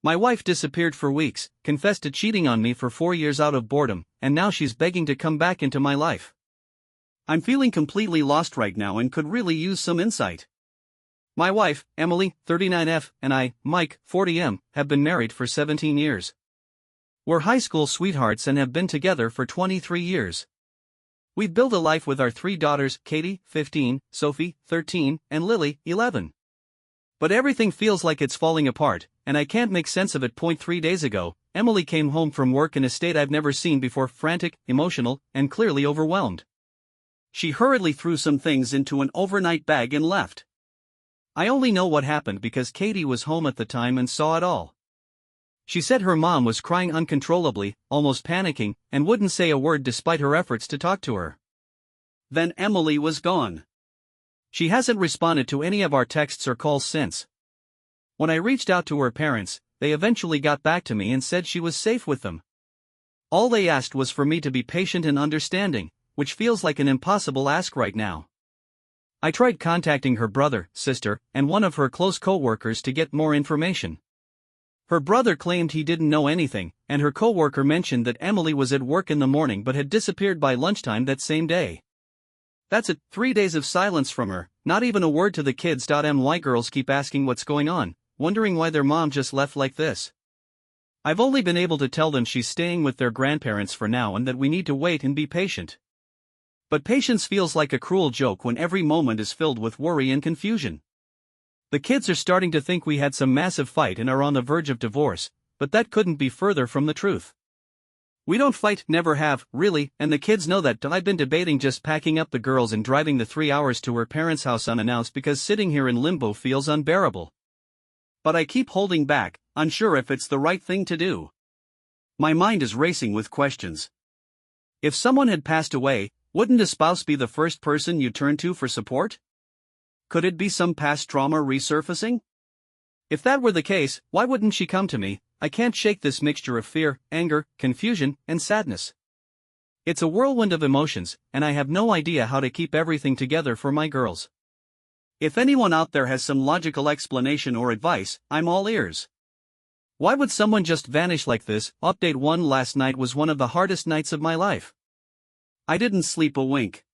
My wife disappeared for weeks, confessed to cheating on me for 4 years out of boredom, and now she's begging to come back into my life. I'm feeling completely lost right now and could really use some insight. My wife, Emily, 39F, and I, Mike, 40M, have been married for 17 years. We're high school sweethearts and have been together for 23 years. We've built a life with our 3 daughters, Katie, 15, Sophie, 13, and Lily, 11. But everything feels like it's falling apart, and I can't make sense of it. 3 days ago, Emily came home from work in a state I've never seen before, frantic, emotional, and clearly overwhelmed. She hurriedly threw some things into an overnight bag and left. I only know what happened because Katie was home at the time and saw it all. She said her mom was crying uncontrollably, almost panicking, and wouldn't say a word despite her efforts to talk to her. Then Emily was gone. She hasn't responded to any of our texts or calls since. When I reached out to her parents, they eventually got back to me and said she was safe with them. All they asked was for me to be patient and understanding, which feels like an impossible ask right now. I tried contacting her brother, sister, and one of her close co-workers to get more information. Her brother claimed he didn't know anything, and her co-worker mentioned that Emily was at work in the morning but had disappeared by lunchtime that same day. That's it, 3 days of silence from her, not even a word to the kids. My girls keep asking what's going on, wondering why their mom just left like this. I've only been able to tell them she's staying with their grandparents for now and that we need to wait and be patient. But patience feels like a cruel joke when every moment is filled with worry and confusion. The kids are starting to think we had some massive fight and are on the verge of divorce, but that couldn't be further from the truth. We don't fight, never have, really, and the kids know that. I've been debating just packing up the girls and driving the 3 hours to her parents' house unannounced because sitting here in limbo feels unbearable. But I keep holding back, unsure if it's the right thing to do. My mind is racing with questions. If someone had passed away, wouldn't a spouse be the first person you turn to for support? Could it be some past trauma resurfacing? If that were the case, why wouldn't she come to me? I can't shake this mixture of fear, anger, confusion, and sadness. It's a whirlwind of emotions, and I have no idea how to keep everything together for my girls. If anyone out there has some logical explanation or advice, I'm all ears. Why would someone just vanish like this? Update 1: Last night was one of the hardest nights of my life. I didn't sleep a wink.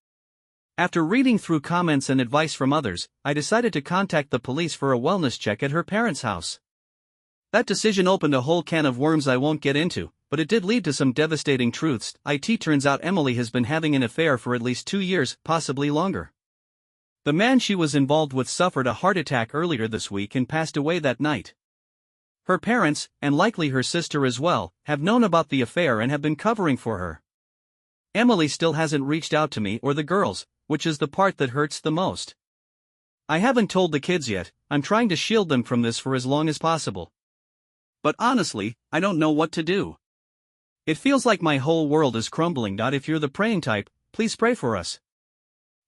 After reading through comments and advice from others, I decided to contact the police for a wellness check at her parents' house. That decision opened a whole can of worms I won't get into, but it did lead to some devastating truths. It turns out Emily has been having an affair for at least 2 years, possibly longer. The man she was involved with suffered a heart attack earlier this week and passed away that night. Her parents, and likely her sister as well, have known about the affair and have been covering for her. Emily still hasn't reached out to me or the girls, which is the part that hurts the most. I haven't told the kids yet. I'm trying to shield them from this for as long as possible. But honestly, I don't know what to do. It feels like my whole world is crumbling. If you're the praying type, please pray for us.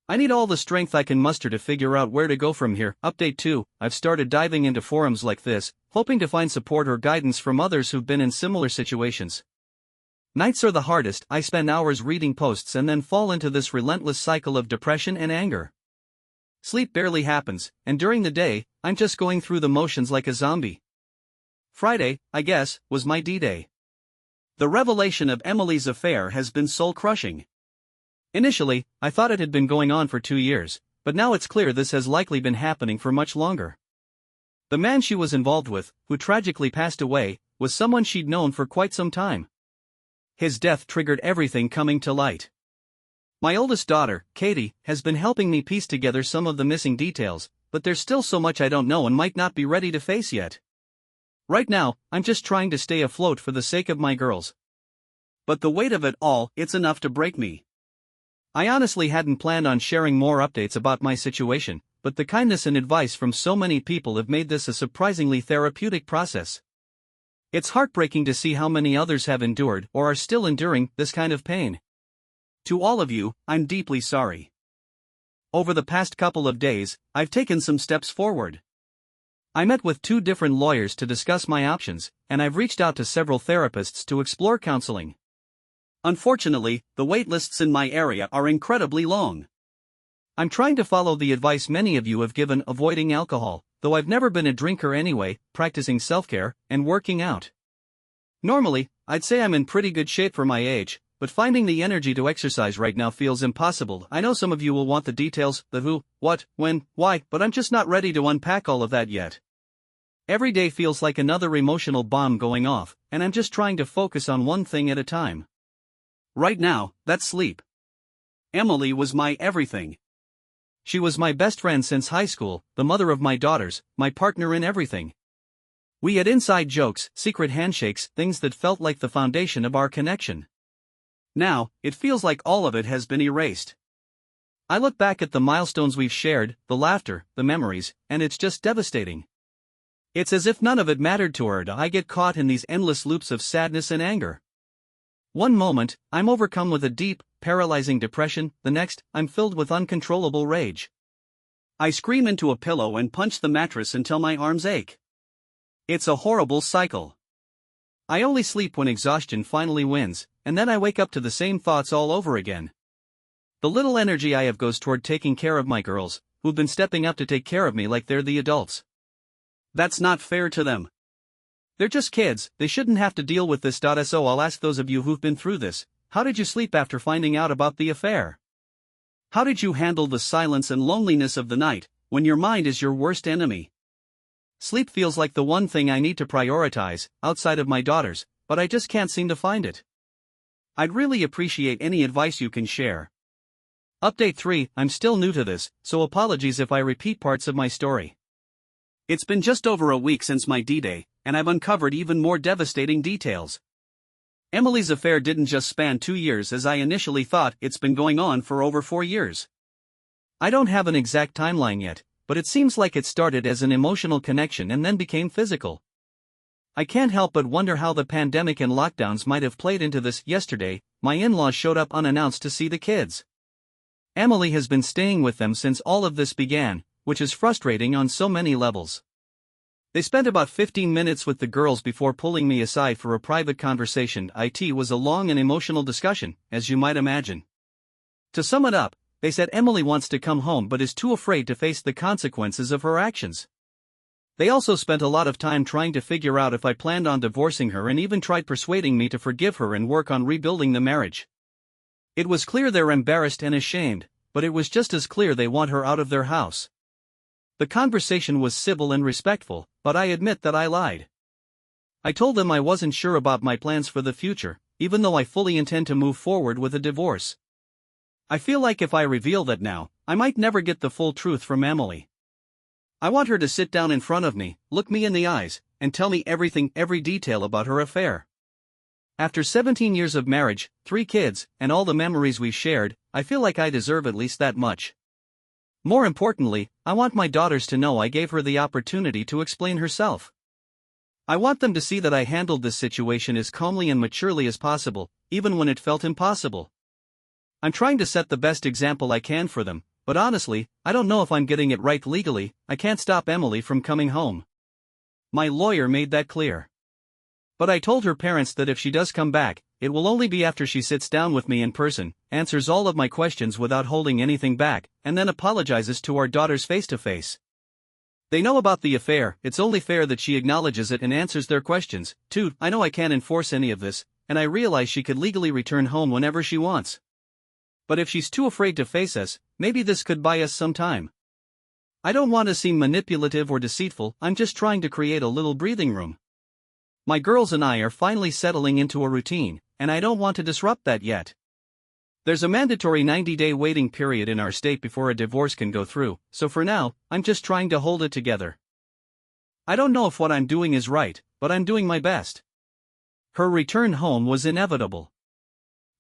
I need all the strength I can muster to figure out where to go from here. Update 2: I've started diving into forums like this, hoping to find support or guidance from others who've been in similar situations. Nights are the hardest. I spend hours reading posts and then fall into this relentless cycle of depression and anger. Sleep barely happens, and during the day, I'm just going through the motions like a zombie. Friday, I guess, was my D-Day. The revelation of Emily's affair has been soul-crushing. Initially, I thought it had been going on for 2 years, but now it's clear this has likely been happening for much longer. The man she was involved with, who tragically passed away, was someone she'd known for quite some time. His death triggered everything coming to light. My oldest daughter, Katie, has been helping me piece together some of the missing details, but there's still so much I don't know and might not be ready to face yet. Right now, I'm just trying to stay afloat for the sake of my girls. But the weight of it all, it's enough to break me. I honestly hadn't planned on sharing more updates about my situation, but the kindness and advice from so many people have made this a surprisingly therapeutic process. It's heartbreaking to see how many others have endured or are still enduring this kind of pain. To all of you, I'm deeply sorry. Over the past couple of days, I've taken some steps forward. I met with 2 different lawyers to discuss my options, and I've reached out to several therapists to explore counseling. Unfortunately, the wait lists in my area are incredibly long. I'm trying to follow the advice many of you have given, avoiding alcohol, though I've never been a drinker anyway, practicing self-care and working out. Normally, I'd say I'm in pretty good shape for my age, but finding the energy to exercise right now feels impossible. I know some of you will want the details, the who, what, when, why, but I'm just not ready to unpack all of that yet. Every day feels like another emotional bomb going off, and I'm just trying to focus on one thing at a time. Right now, that's sleep. Emily was my everything. She was my best friend since high school, the mother of my daughters, my partner in everything. We had inside jokes, secret handshakes, things that felt like the foundation of our connection. Now, it feels like all of it has been erased. I look back at the milestones we've shared, the laughter, the memories, and it's just devastating. It's as if none of it mattered to her. I get caught in these endless loops of sadness and anger. One moment, I'm overcome with a deep, paralyzing depression, the next, I'm filled with uncontrollable rage. I scream into a pillow and punch the mattress until my arms ache. It's a horrible cycle. I only sleep when exhaustion finally wins, and then I wake up to the same thoughts all over again. The little energy I have goes toward taking care of my girls, who've been stepping up to take care of me like they're the adults. That's not fair to them. They're just kids, they shouldn't have to deal with this. So I'll ask those of you who've been through this, how did you sleep after finding out about the affair? How did you handle the silence and loneliness of the night, when your mind is your worst enemy? Sleep feels like the one thing I need to prioritize, outside of my daughters, but I just can't seem to find it. I'd really appreciate any advice you can share. Update 3, I'm still new to this, so apologies if I repeat parts of my story. It's been just over a week since my D-Day, and I've uncovered even more devastating details. Emily's affair didn't just span 2 years as I initially thought. It's been going on for over 4 years. I don't have an exact timeline yet, but it seems like it started as an emotional connection and then became physical. I can't help but wonder how the pandemic and lockdowns might have played into this. Yesterday, my in-laws showed up unannounced to see the kids. Emily has been staying with them since all of this began, which is frustrating on so many levels. They spent about 15 minutes with the girls before pulling me aside for a private conversation. It was a long and emotional discussion, as you might imagine. To sum it up, they said Emily wants to come home but is too afraid to face the consequences of her actions. They also spent a lot of time trying to figure out if I planned on divorcing her and even tried persuading me to forgive her and work on rebuilding the marriage. It was clear they're embarrassed and ashamed, but it was just as clear they want her out of their house. The conversation was civil and respectful, but I admit that I lied. I told them I wasn't sure about my plans for the future, even though I fully intend to move forward with a divorce. I feel like if I reveal that now, I might never get the full truth from Emily. I want her to sit down in front of me, look me in the eyes, and tell me everything, every detail about her affair. After 17 years of marriage, 3 kids, and all the memories we've shared, I feel like I deserve at least that much. More importantly, I want my daughters to know I gave her the opportunity to explain herself. I want them to see that I handled this situation as calmly and maturely as possible, even when it felt impossible. I'm trying to set the best example I can for them, but honestly, I don't know if I'm getting it right legally. I can't stop Emily from coming home. My lawyer made that clear. But I told her parents that if she does come back, it will only be after she sits down with me in person, answers all of my questions without holding anything back, and then apologizes to our daughters face to face. They know about the affair. It's only fair that she acknowledges it and answers their questions. 2. I know I can't enforce any of this, and I realize she could legally return home whenever she wants. But if she's too afraid to face us, maybe this could buy us some time. I don't want to seem manipulative or deceitful. I'm just trying to create a little breathing room. My girls and I are finally settling into a routine, and I don't want to disrupt that yet. There's a mandatory 90-day waiting period in our state before a divorce can go through, so for now, I'm just trying to hold it together. I don't know if what I'm doing is right, but I'm doing my best. Her return home was inevitable.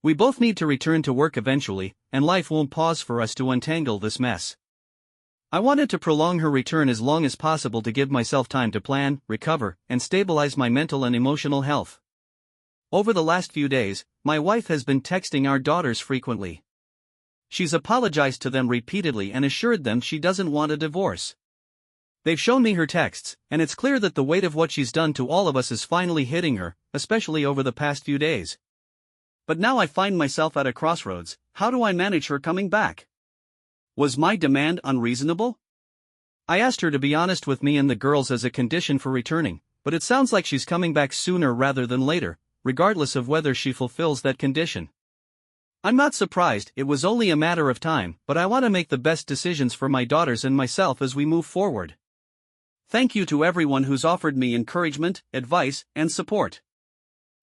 We both need to return to work eventually, and life won't pause for us to untangle this mess. I wanted to prolong her return as long as possible to give myself time to plan, recover, and stabilize my mental and emotional health. Over the last few days, my wife has been texting our daughters frequently. She's apologized to them repeatedly and assured them she doesn't want a divorce. They've shown me her texts, and it's clear that the weight of what she's done to all of us is finally hitting her, especially over the past few days. But now I find myself at a crossroads. How do I manage her coming back? Was my demand unreasonable? I asked her to be honest with me and the girls as a condition for returning, but it sounds like she's coming back sooner rather than later, regardless of whether she fulfills that condition. I'm not surprised, it was only a matter of time, but I want to make the best decisions for my daughters and myself as we move forward. Thank you to everyone who's offered me encouragement, advice, and support.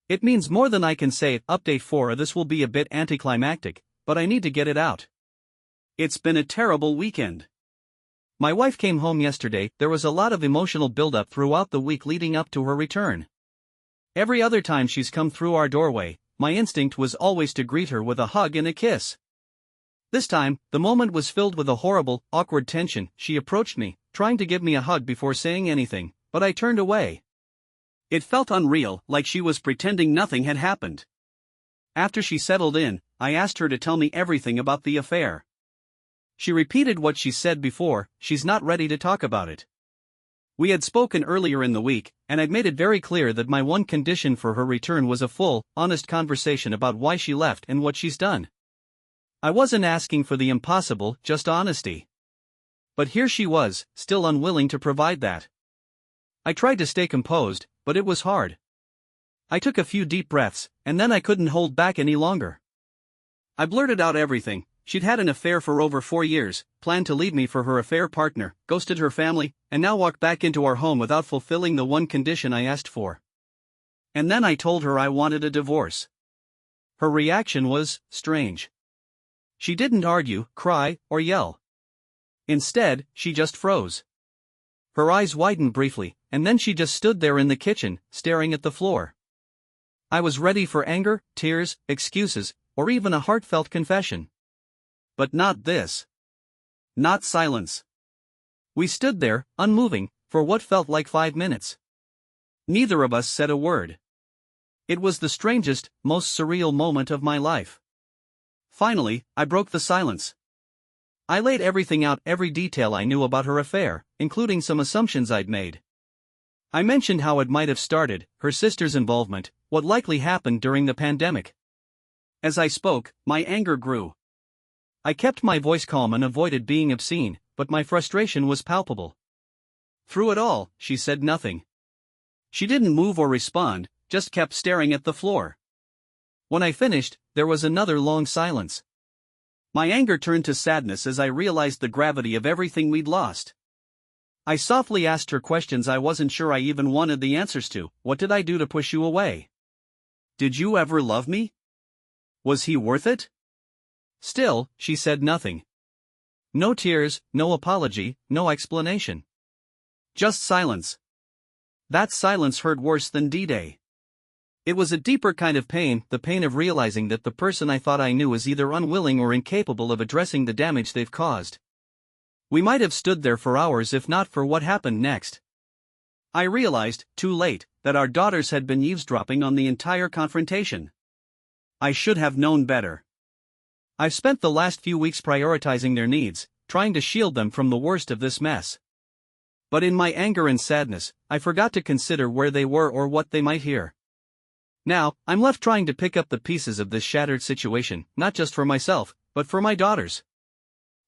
It means more than I can say. Update 4. This will be a bit anticlimactic, but I need to get it out. It's been a terrible weekend. My wife came home yesterday. There was a lot of emotional buildup throughout the week leading up to her return. Every other time she's come through our doorway, my instinct was always to greet her with a hug and a kiss. This time, the moment was filled with a horrible, awkward tension. She approached me, trying to give me a hug before saying anything, but I turned away. It felt unreal, like she was pretending nothing had happened. After she settled in, I asked her to tell me everything about the affair. She repeated what she said before: she's not ready to talk about it. We had spoken earlier in the week, and I'd made it very clear that my one condition for her return was a full, honest conversation about why she left and what she's done. I wasn't asking for the impossible, just honesty. But here she was, still unwilling to provide that. I tried to stay composed, but it was hard. I took a few deep breaths, and then I couldn't hold back any longer. I blurted out everything. She'd had an affair for over 4 years, planned to leave me for her affair partner, ghosted her family, and now walked back into our home without fulfilling the one condition I asked for. And then I told her I wanted a divorce. Her reaction was strange. She didn't argue, cry, or yell. Instead, she just froze. Her eyes widened briefly, and then she just stood there in the kitchen, staring at the floor. I was ready for anger, tears, excuses, or even a heartfelt confession. But not this. Not silence. We stood there, unmoving, for what felt like 5 minutes. Neither of us said a word. It was the strangest, most surreal moment of my life. Finally, I broke the silence. I laid everything out, every detail I knew about her affair, including some assumptions I'd made. I mentioned how it might have started, her sister's involvement, what likely happened during the pandemic. As I spoke, my anger grew. I kept my voice calm and avoided being obscene, but my frustration was palpable. Through it all, she said nothing. She didn't move or respond, just kept staring at the floor. When I finished, there was another long silence. My anger turned to sadness as I realized the gravity of everything we'd lost. I softly asked her questions I wasn't sure I even wanted the answers to. What did I do to push you away? Did you ever love me? Was he worth it? Still, she said nothing. No tears, no apology, no explanation. Just silence. That silence hurt worse than D-Day. It was a deeper kind of pain, the pain of realizing that the person I thought I knew is either unwilling or incapable of addressing the damage they've caused. We might have stood there for hours if not for what happened next. I realized, too late, that our daughters had been eavesdropping on the entire confrontation. I should have known better. I've spent the last few weeks prioritizing their needs, trying to shield them from the worst of this mess. But in my anger and sadness, I forgot to consider where they were or what they might hear. Now, I'm left trying to pick up the pieces of this shattered situation, not just for myself, but for my daughters.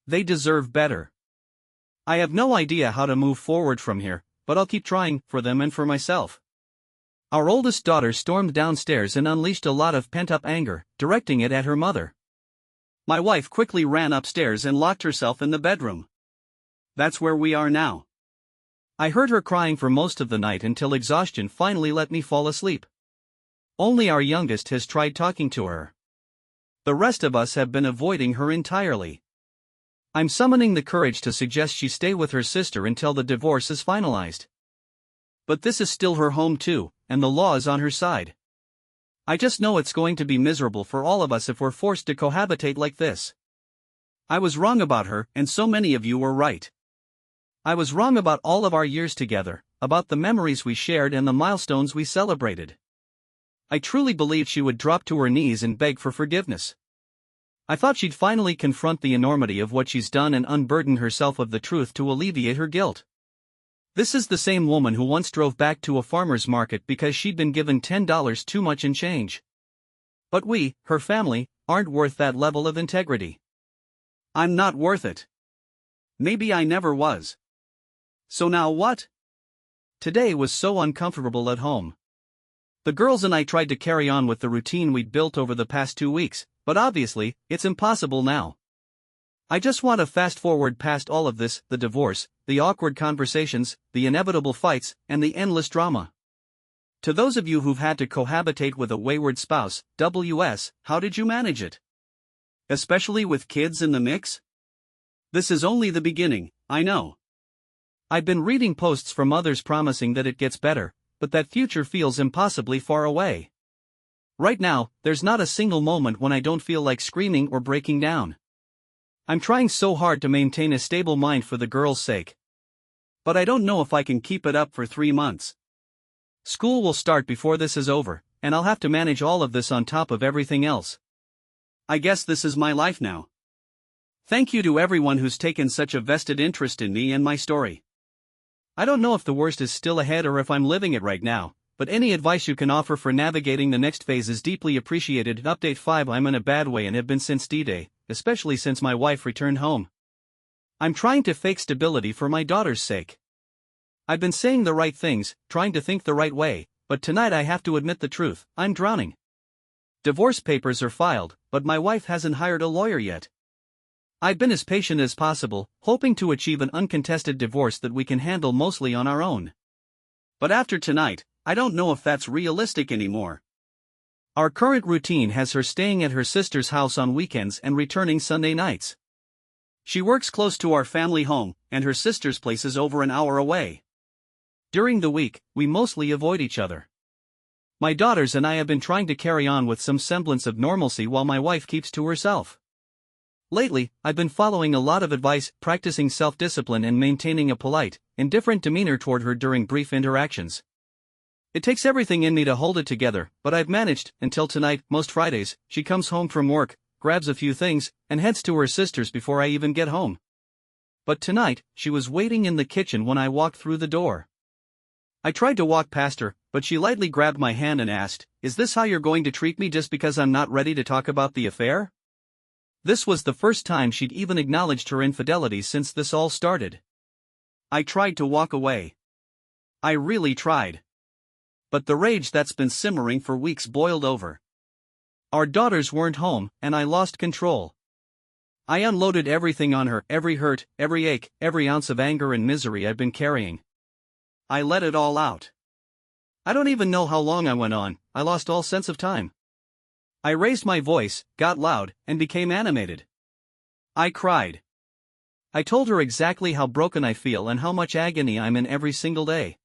They deserve better. I have no idea how to move forward from here, but I'll keep trying, for them and for myself. Our oldest daughter stormed downstairs and unleashed a lot of pent-up anger, directing it at her mother. My wife quickly ran upstairs and locked herself in the bedroom. That's where we are now. I heard her crying for most of the night until exhaustion finally let me fall asleep. Only our youngest has tried talking to her. The rest of us have been avoiding her entirely. I'm summoning the courage to suggest she stay with her sister until the divorce is finalized. But this is still her home too, and the law is on her side. I just know it's going to be miserable for all of us if we're forced to cohabitate like this. I was wrong about her, and so many of you were right. I was wrong about all of our years together, about the memories we shared and the milestones we celebrated. I truly believed she would drop to her knees and beg for forgiveness. I thought she'd finally confront the enormity of what she's done and unburden herself of the truth to alleviate her guilt. This is the same woman who once drove back to a farmer's market because she'd been given $10 too much in change. But we, her family, aren't worth that level of integrity. I'm not worth it. Maybe I never was. So now what? Today was so uncomfortable at home. The girls and I tried to carry on with the routine we'd built over the past 2 weeks, but obviously, it's impossible now. I just want to fast forward past all of this, the divorce, the awkward conversations, the inevitable fights, and the endless drama. To those of you who've had to cohabitate with a wayward spouse, WS, how did you manage it? Especially with kids in the mix? This is only the beginning, I know. I've been reading posts from others promising that it gets better, but that future feels impossibly far away. Right now, there's not a single moment when I don't feel like screaming or breaking down. I'm trying so hard to maintain a stable mind for the girls' sake. But I don't know if I can keep it up for 3 months. School will start before this is over, and I'll have to manage all of this on top of everything else. I guess this is my life now. Thank you to everyone who's taken such a vested interest in me and my story. I don't know if the worst is still ahead or if I'm living it right now, but any advice you can offer for navigating the next phase is deeply appreciated. Update 5: I'm in a bad way and have been since D-Day, especially since my wife returned home. I'm trying to fake stability for my daughter's sake. I've been saying the right things, trying to think the right way, but tonight I have to admit the truth: I'm drowning. Divorce papers are filed, but my wife hasn't hired a lawyer yet. I've been as patient as possible, hoping to achieve an uncontested divorce that we can handle mostly on our own. But after tonight, I don't know if that's realistic anymore. Our current routine has her staying at her sister's house on weekends and returning Sunday nights. She works close to our family home, and her sister's place is over an hour away. During the week, we mostly avoid each other. My daughters and I have been trying to carry on with some semblance of normalcy while my wife keeps to herself. Lately, I've been following a lot of advice, practicing self-discipline and maintaining a polite, indifferent demeanor toward her during brief interactions. It takes everything in me to hold it together, but I've managed. Until tonight. Most Fridays, she comes home from work, grabs a few things, and heads to her sister's before I even get home. But tonight, she was waiting in the kitchen when I walked through the door. I tried to walk past her, but she lightly grabbed my hand and asked, "Is this how you're going to treat me just because I'm not ready to talk about the affair?" This was the first time she'd even acknowledged her infidelity since this all started. I tried to walk away. I really tried. But the rage that's been simmering for weeks boiled over. Our daughters weren't home, and I lost control. I unloaded everything on her, every hurt, every ache, every ounce of anger and misery I've been carrying. I let it all out. I don't even know how long I went on. I lost all sense of time. I raised my voice, got loud, and became animated. I cried. I told her exactly how broken I feel and how much agony I'm in every single day.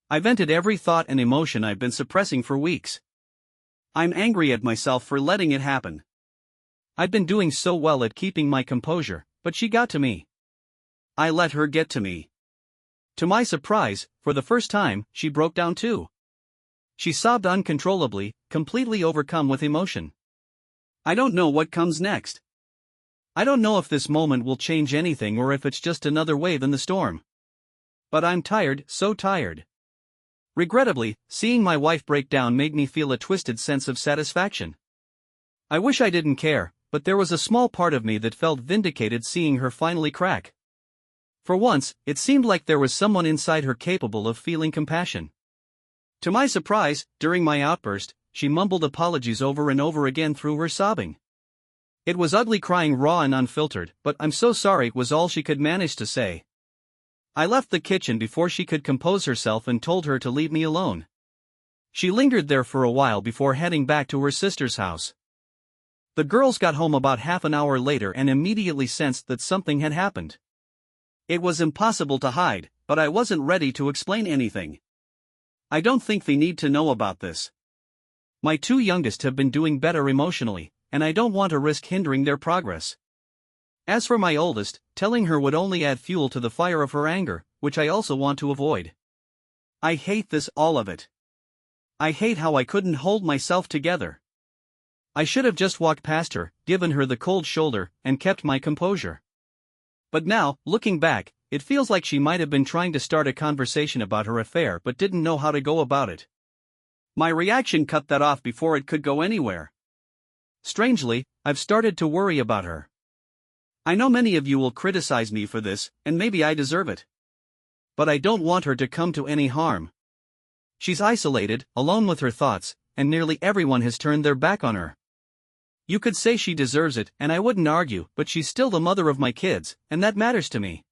I vented every thought and emotion I've been suppressing for weeks. I'm angry at myself for letting it happen. I've been doing so well at keeping my composure, but she got to me. I let her get to me. To my surprise, for the first time, she broke down too. She sobbed uncontrollably, completely overcome with emotion. I don't know what comes next. I don't know if this moment will change anything or if it's just another wave in the storm. But I'm tired, so tired. Regrettably, seeing my wife break down made me feel a twisted sense of satisfaction. I wish I didn't care, but there was a small part of me that felt vindicated seeing her finally crack. For once, it seemed like there was someone inside her capable of feeling compassion. To my surprise, during my outburst, she mumbled apologies over and over again through her sobbing. It was ugly crying, raw and unfiltered, but "I'm so sorry" was all she could manage to say. I left the kitchen before she could compose herself and told her to leave me alone. She lingered there for a while before heading back to her sister's house. The girls got home about half an hour later and immediately sensed that something had happened. It was impossible to hide, but I wasn't ready to explain anything. I don't think they need to know about this. My 2 youngest have been doing better emotionally, and I don't want to risk hindering their progress. As for my oldest, telling her would only add fuel to the fire of her anger, which I also want to avoid. I hate this, all of it. I hate how I couldn't hold myself together. I should have just walked past her, given her the cold shoulder, and kept my composure. But now, looking back, it feels like she might have been trying to start a conversation about her affair but didn't know how to go about it. My reaction cut that off before it could go anywhere. Strangely, I've started to worry about her. I know many of you will criticize me for this, and maybe I deserve it. But I don't want her to come to any harm. She's isolated, alone with her thoughts, and nearly everyone has turned their back on her. You could say she deserves it, and I wouldn't argue, but she's still the mother of my kids, and that matters to me.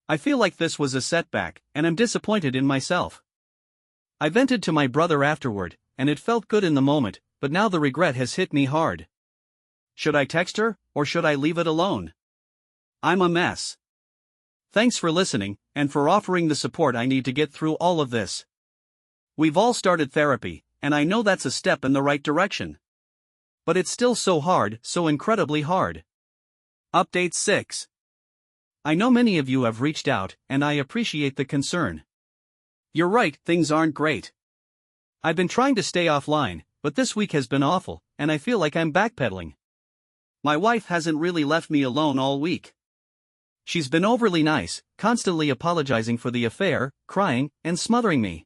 I feel like this was a setback, and I'm disappointed in myself. I vented to my brother afterward, and it felt good in the moment, but now the regret has hit me hard. Should I text her, or should I leave it alone? I'm a mess. Thanks for listening, and for offering the support I need to get through all of this. We've all started therapy, and I know that's a step in the right direction. But it's still so hard, so incredibly hard. Update 6. I know many of you have reached out, and I appreciate the concern. You're right, things aren't great. I've been trying to stay offline, but this week has been awful, and I feel like I'm backpedaling. My wife hasn't really left me alone all week. She's been overly nice, constantly apologizing for the affair, crying, and smothering me.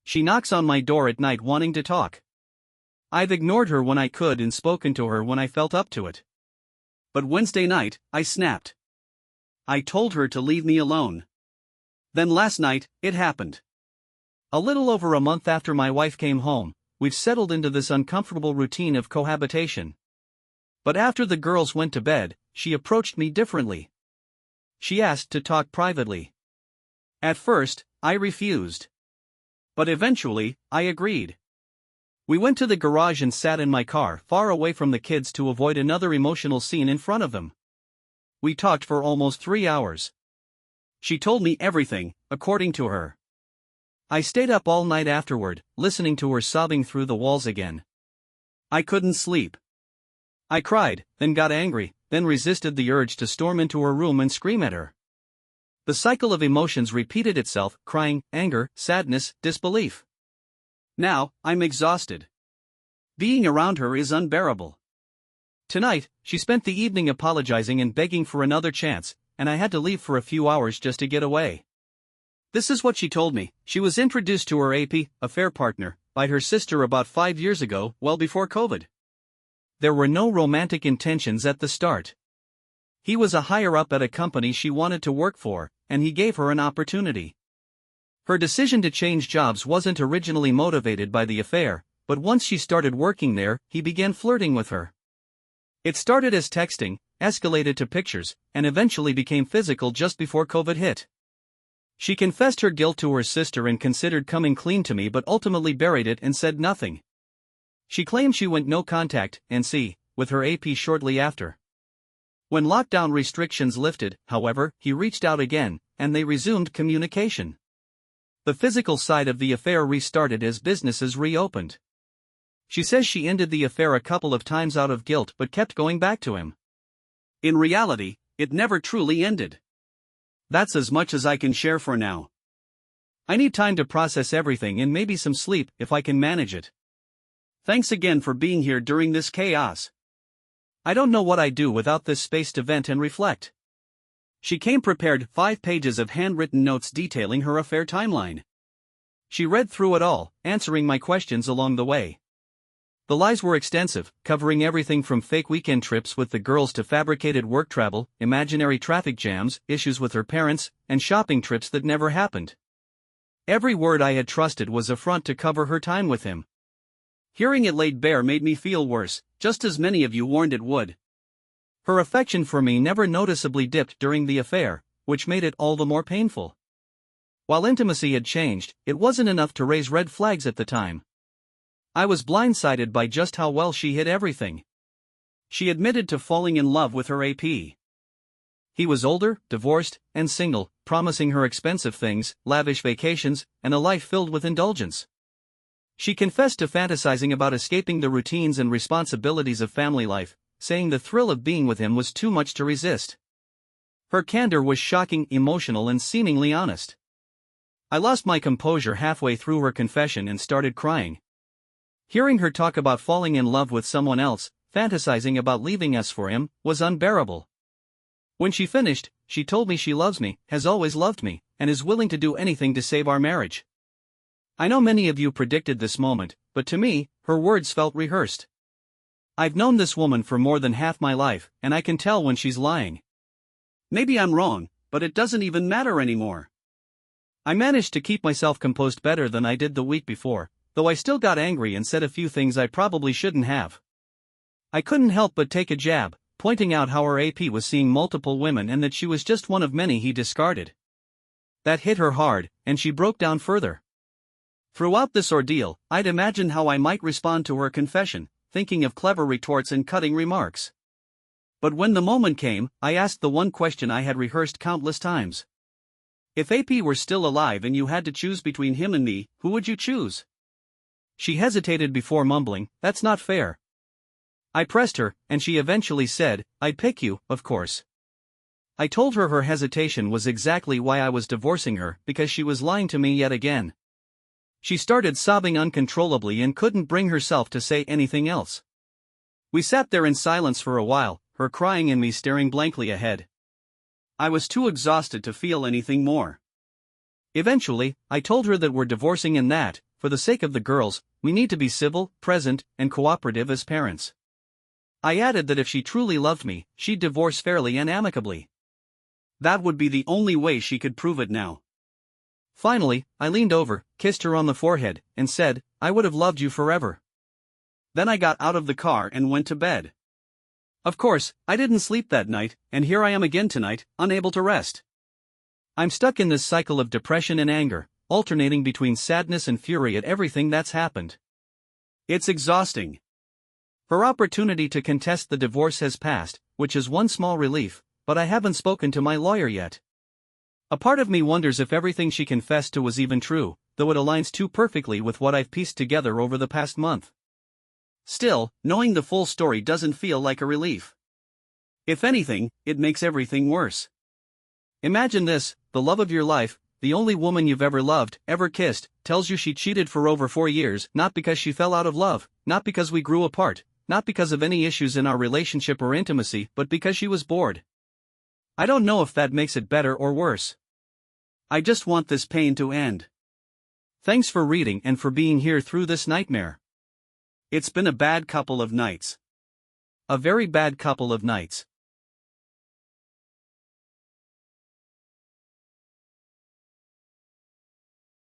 She knocks on my door at night wanting to talk. I've ignored her when I could and spoken to her when I felt up to it. But Wednesday night, I snapped. I told her to leave me alone. Then last night, it happened. A little over a month after my wife came home, we've settled into this uncomfortable routine of cohabitation. But after the girls went to bed, she approached me differently. She asked to talk privately. At first, I refused. But eventually, I agreed. We went to the garage and sat in my car far away from the kids to avoid another emotional scene in front of them. We talked for almost 3 hours. She told me everything, according to her. I stayed up all night afterward, listening to her sobbing through the walls again. I couldn't sleep. I cried, then got angry, then resisted the urge to storm into her room and scream at her. The cycle of emotions repeated itself, crying, anger, sadness, disbelief. Now, I'm exhausted. Being around her is unbearable. Tonight, she spent the evening apologizing and begging for another chance, and I had to leave for a few hours just to get away. This is what she told me. She was introduced to her affair partner, by her sister about 5 years ago, well before COVID. There were no romantic intentions at the start. He was a higher-up at a company she wanted to work for, and he gave her an opportunity. Her decision to change jobs wasn't originally motivated by the affair, but once she started working there, he began flirting with her. It started as texting, escalated to pictures, and eventually became physical just before COVID hit. She confessed her guilt to her sister and considered coming clean to me but ultimately buried it and said nothing. She claimed she went no contact, NC, with her AP shortly after. When lockdown restrictions lifted, however, he reached out again, and they resumed communication. The physical side of the affair restarted as businesses reopened. She says she ended the affair a couple of times out of guilt but kept going back to him. In reality, it never truly ended. That's as much as I can share for now. I need time to process everything and maybe some sleep if I can manage it. Thanks again for being here during this chaos. I don't know what I'd do without this space to vent and reflect. She came prepared, 5 pages of handwritten notes detailing her affair timeline. She read through it all, answering my questions along the way. The lies were extensive, covering everything from fake weekend trips with the girls to fabricated work travel, imaginary traffic jams, issues with her parents, and shopping trips that never happened. Every word I had trusted was a front to cover her time with him. Hearing it laid bare made me feel worse, just as many of you warned it would. Her affection for me never noticeably dipped during the affair, which made it all the more painful. While intimacy had changed, it wasn't enough to raise red flags at the time. I was blindsided by just how well she hid everything. She admitted to falling in love with her AP. He was older, divorced, and single, promising her expensive things, lavish vacations, and a life filled with indulgence. She confessed to fantasizing about escaping the routines and responsibilities of family life, saying the thrill of being with him was too much to resist. Her candor was shocking, emotional, and seemingly honest. I lost my composure halfway through her confession and started crying. Hearing her talk about falling in love with someone else, fantasizing about leaving us for him, was unbearable. When she finished, she told me she loves me, has always loved me, and is willing to do anything to save our marriage. I know many of you predicted this moment, but to me, her words felt rehearsed. I've known this woman for more than half my life, and I can tell when she's lying. Maybe I'm wrong, but it doesn't even matter anymore. I managed to keep myself composed better than I did the week before, though I still got angry and said a few things I probably shouldn't have. I couldn't help but take a jab, pointing out how her AP was seeing multiple women and that she was just one of many he discarded. That hit her hard, and she broke down further. Throughout this ordeal, I'd imagined how I might respond to her confession, thinking of clever retorts and cutting remarks. But when the moment came, I asked the one question I had rehearsed countless times. If AP were still alive and you had to choose between him and me, who would you choose? She hesitated before mumbling, "That's not fair." I pressed her, and she eventually said, "I'd pick you, of course." I told her her hesitation was exactly why I was divorcing her, because she was lying to me yet again. She started sobbing uncontrollably and couldn't bring herself to say anything else. We sat there in silence for a while, her crying and me staring blankly ahead. I was too exhausted to feel anything more. Eventually, I told her that we're divorcing and that, for the sake of the girls, we need to be civil, present, and cooperative as parents. I added that if she truly loved me, she'd divorce fairly and amicably. That would be the only way she could prove it now. Finally, I leaned over, kissed her on the forehead, and said, "I would have loved you forever." Then I got out of the car and went to bed. Of course, I didn't sleep that night, and here I am again tonight, unable to rest. I'm stuck in this cycle of depression and anger, alternating between sadness and fury at everything that's happened. It's exhausting. Her opportunity to contest the divorce has passed, which is one small relief, but I haven't spoken to my lawyer yet. A part of me wonders if everything she confessed to was even true, though it aligns too perfectly with what I've pieced together over the past month. Still, knowing the full story doesn't feel like a relief. If anything, it makes everything worse. Imagine this: the love of your life, the only woman you've ever loved, ever kissed, tells you she cheated for over 4 years, not because she fell out of love, not because we grew apart, not because of any issues in our relationship or intimacy, but because she was bored. I don't know if that makes it better or worse. I just want this pain to end. Thanks for reading and for being here through this nightmare. It's been a bad couple of nights. A very bad couple of nights.